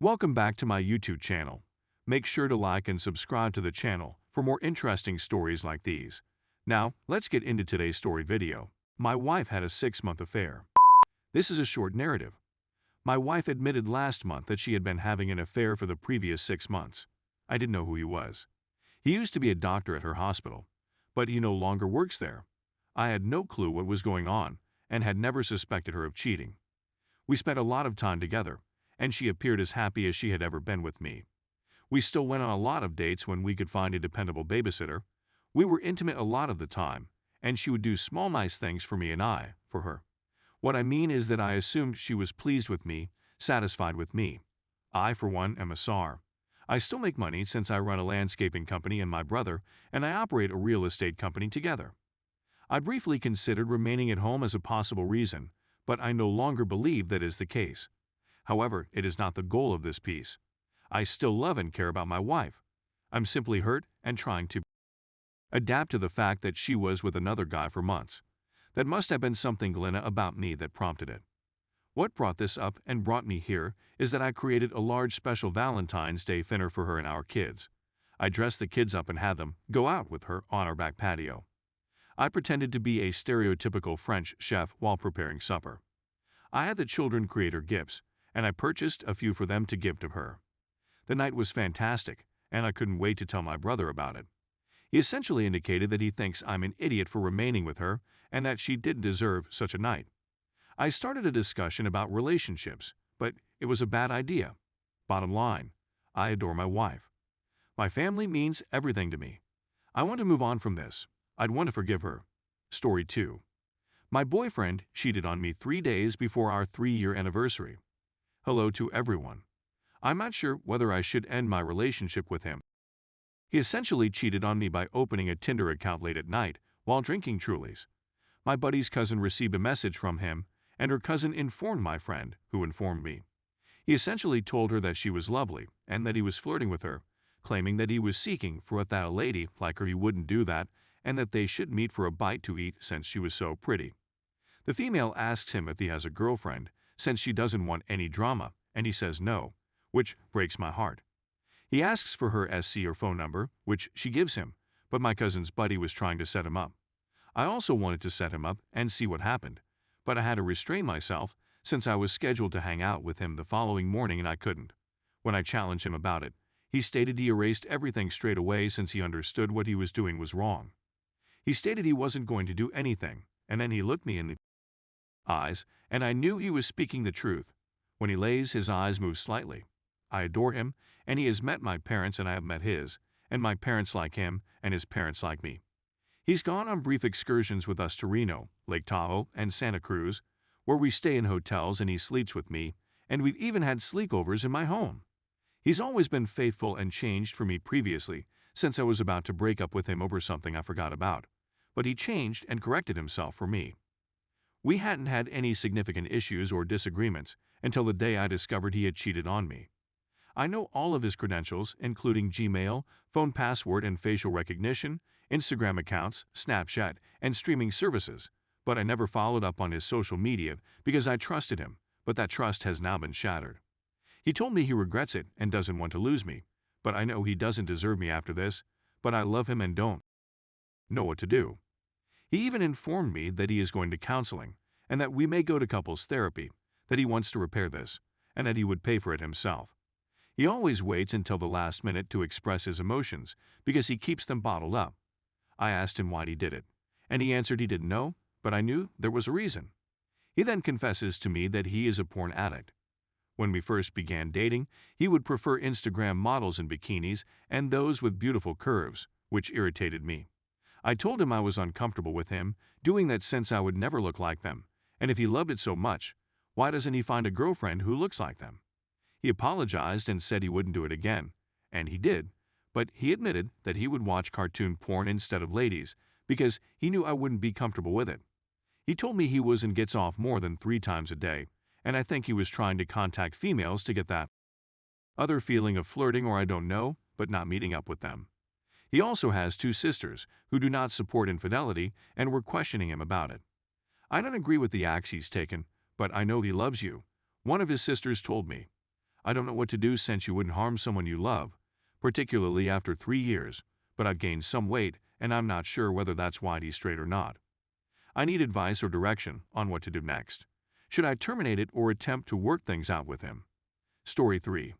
Welcome back to my YouTube channel. Make sure to like and subscribe to the channel for more interesting stories like these. Now, let's get into today's story video. My wife had a 6-month affair. This is a short narrative. My wife admitted last month that she had been having an affair for the previous 6 months. I didn't know who he was. He used to be a doctor at her hospital, but he no longer works there. I had no clue what was going on and had never suspected her of cheating. We spent a lot of time together, and she appeared as happy as she had ever been with me. We still went on a lot of dates when we could find a dependable babysitter. We were intimate a lot of the time, and she would do small nice things for me and I for her. What I mean is that I assumed she was pleased with me, satisfied with me. I, for one, am a SAR. I still make money since I run a landscaping company and my brother and I operate a real estate company together. I briefly considered remaining at home as a possible reason, but I no longer believe that is the case. However, it is not the goal of this piece. I still love and care about my wife. I'm simply hurt and trying to adapt to the fact that she was with another guy for months. That must have been something, Glenna, about me that prompted it. What brought this up and brought me here is that I created a large special Valentine's Day dinner for her and our kids. I dressed the kids up and had them go out with her on our back patio. I pretended to be a stereotypical French chef while preparing supper. I had the children create her gifts, and I purchased a few for them to give to her. The night was fantastic, and I couldn't wait to tell my brother about it. He essentially indicated that he thinks I'm an idiot for remaining with her and that she didn't deserve such a night. I started a discussion about relationships, but it was a bad idea. Bottom line, I adore my wife. My family means everything to me. I want to move on from this. I'd want to forgive her. Story 2. My boyfriend cheated on me 3 days before our 3-year anniversary. Hello to everyone. I'm not sure whether I should end my relationship with him. He essentially cheated on me by opening a Tinder account late at night while drinking Trulies. My buddy's cousin received a message from him, and her cousin informed my friend, who informed me. He essentially told her that she was lovely and that he was flirting with her, claiming that he was seeking for that a lady like her he wouldn't do that and that they should meet for a bite to eat since she was so pretty. The female asks him if he has a girlfriend, since she doesn't want any drama, and he says no, which breaks my heart. He asks for her SC or phone number, which she gives him, but my cousin's buddy was trying to set him up. I also wanted to set him up and see what happened, but I had to restrain myself since I was scheduled to hang out with him the following morning and I couldn't. When I challenged him about it, he stated he erased everything straight away since he understood what he was doing was wrong. He stated he wasn't going to do anything, and then he looked me in the eyes, and I knew he was speaking the truth. When he lays, his eyes move slightly. I adore him, and he has met my parents and I have met his, and my parents like him, and his parents like me. He's gone on brief excursions with us to Reno, Lake Tahoe, and Santa Cruz, where we stay in hotels and he sleeps with me, and we've even had sleepovers in my home. He's always been faithful and changed for me previously, since I was about to break up with him over something I forgot about. But he changed and corrected himself for me. We hadn't had any significant issues or disagreements until the day I discovered he had cheated on me. I know all of his credentials, including Gmail, phone password and facial recognition, Instagram accounts, Snapchat, and streaming services, but I never followed up on his social media because I trusted him, but that trust has now been shattered. He told me he regrets it and doesn't want to lose me, but I know he doesn't deserve me after this, but I love him and don't know what to do. He even informed me that he is going to counseling and that we may go to couples therapy, that he wants to repair this, and that he would pay for it himself. He always waits until the last minute to express his emotions because he keeps them bottled up. I asked him why he did it, and he answered he didn't know, but I knew there was a reason. He then confesses to me that he is a porn addict. When we first began dating, he would prefer Instagram models in bikinis and those with beautiful curves, which irritated me. I told him I was uncomfortable with him doing that since I would never look like them, and if he loved it so much, why doesn't he find a girlfriend who looks like them? He apologized and said he wouldn't do it again, and he did, but he admitted that he would watch cartoon porn instead of ladies because he knew I wouldn't be comfortable with it. He told me he was and gets off more than 3 times a day, and I think he was trying to contact females to get that other feeling of flirting or I don't know, but not meeting up with them. He also has 2 sisters who do not support infidelity and were questioning him about it. I don't agree with the acts he's taken, but I know he loves you, one of his sisters told me. I don't know what to do since you wouldn't harm someone you love, particularly after 3 years, but I've gained some weight and I'm not sure whether that's why he's straight or not. I need advice or direction on what to do next. Should I terminate it or attempt to work things out with him? Story 3.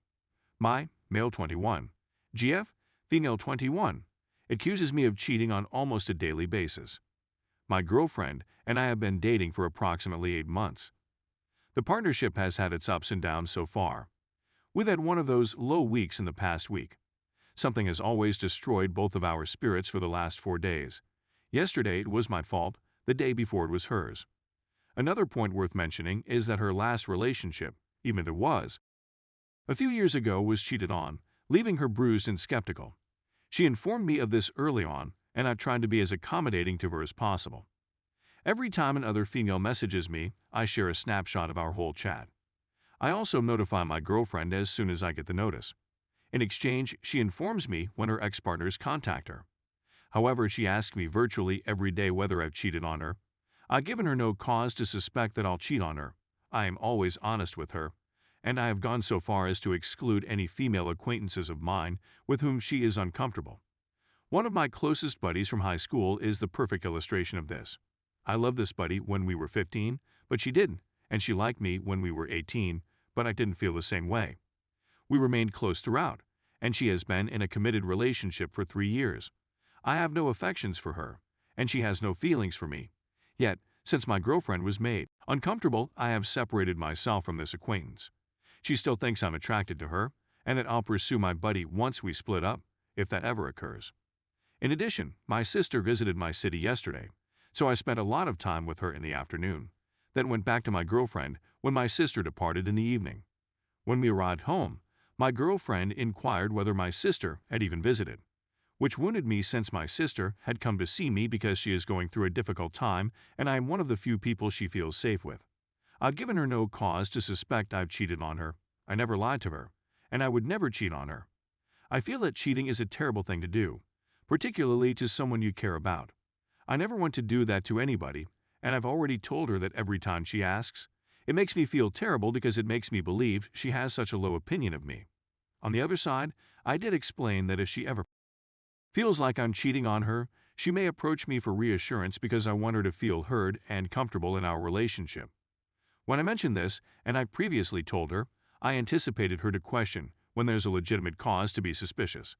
My, male 21, GF, female 21, accuses me of cheating on almost a daily basis. My girlfriend and I have been dating for approximately 8 months. The partnership has had its ups and downs so far. We've had one of those low weeks in the past week. Something has always destroyed both of our spirits for the last 4 days. Yesterday it was my fault, the day before it was hers. Another point worth mentioning is that her last relationship, even if it was a few years ago, was cheated on, leaving her bruised and skeptical. She informed me of this early on, and I tried to be as accommodating to her as possible. Every time another female messages me, I share a snapshot of our whole chat. I also notify my girlfriend as soon as I get the notice. In exchange, she informs me when her ex-partners contact her. However, she asks me virtually every day whether I've cheated on her. I've given her no cause to suspect that I'll cheat on her. I am always honest with her, and I have gone so far as to exclude any female acquaintances of mine with whom she is uncomfortable. One of my closest buddies from high school is the perfect illustration of this. I loved this buddy when we were 15, but she didn't, and she liked me when we were 18, but I didn't feel the same way. We remained close throughout, and she has been in a committed relationship for 3 years. I have no affections for her, and she has no feelings for me. Yet, since my girlfriend was made uncomfortable, I have separated myself from this acquaintance. She still thinks I'm attracted to her, and that I'll pursue my buddy once we split up, if that ever occurs. In addition, my sister visited my city yesterday, so I spent a lot of time with her in the afternoon, then went back to my girlfriend when my sister departed in the evening. When we arrived home, my girlfriend inquired whether my sister had even visited, which wounded me since my sister had come to see me because she is going through a difficult time and I am one of the few people she feels safe with. I've given her no cause to suspect I've cheated on her. I never lied to her, and I would never cheat on her. I feel that cheating is a terrible thing to do, particularly to someone you care about. I never want to do that to anybody, and I've already told her that every time she asks. It makes me feel terrible because it makes me believe she has such a low opinion of me. On the other side, I did explain that if she ever feels like I'm cheating on her, she may approach me for reassurance because I want her to feel heard and comfortable in our relationship. When I mentioned this, and I previously told her, I anticipated her to question when there's a legitimate cause to be suspicious.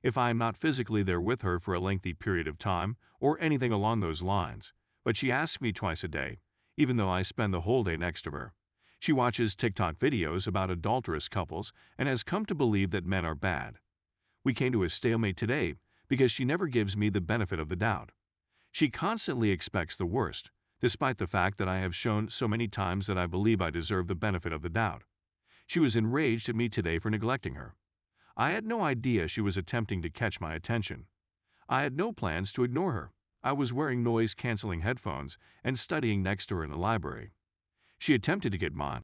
If I am not physically there with her for a lengthy period of time or anything along those lines, but she asks me twice a day, even though I spend the whole day next to her. She watches TikTok videos about adulterous couples and has come to believe that men are bad. We came to a stalemate today because she never gives me the benefit of the doubt. She constantly expects the worst, despite the fact that I have shown so many times that I believe I deserve the benefit of the doubt. She was enraged at me today for neglecting her. I had no idea she was attempting to catch my attention. I had no plans to ignore her. I was wearing noise-canceling headphones and studying next to her in the library. She attempted to get my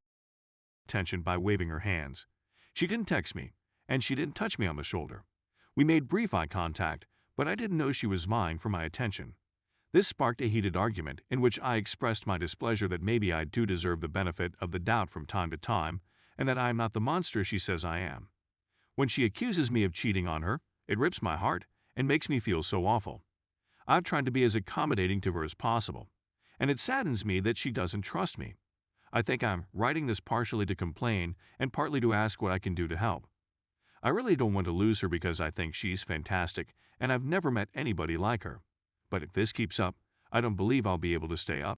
attention by waving her hands. She didn't text me, and she didn't touch me on the shoulder. We made brief eye contact, but I didn't know she was vying for my attention. This sparked a heated argument in which I expressed my displeasure that maybe I do deserve the benefit of the doubt from time to time, and that I am not the monster she says I am. When she accuses me of cheating on her, it rips my heart and makes me feel so awful. I've tried to be as accommodating to her as possible, and it saddens me that she doesn't trust me. I think I'm writing this partially to complain and partly to ask what I can do to help. I really don't want to lose her because I think she's fantastic and I've never met anybody like her. But if this keeps up, I don't believe I'll be able to stay up.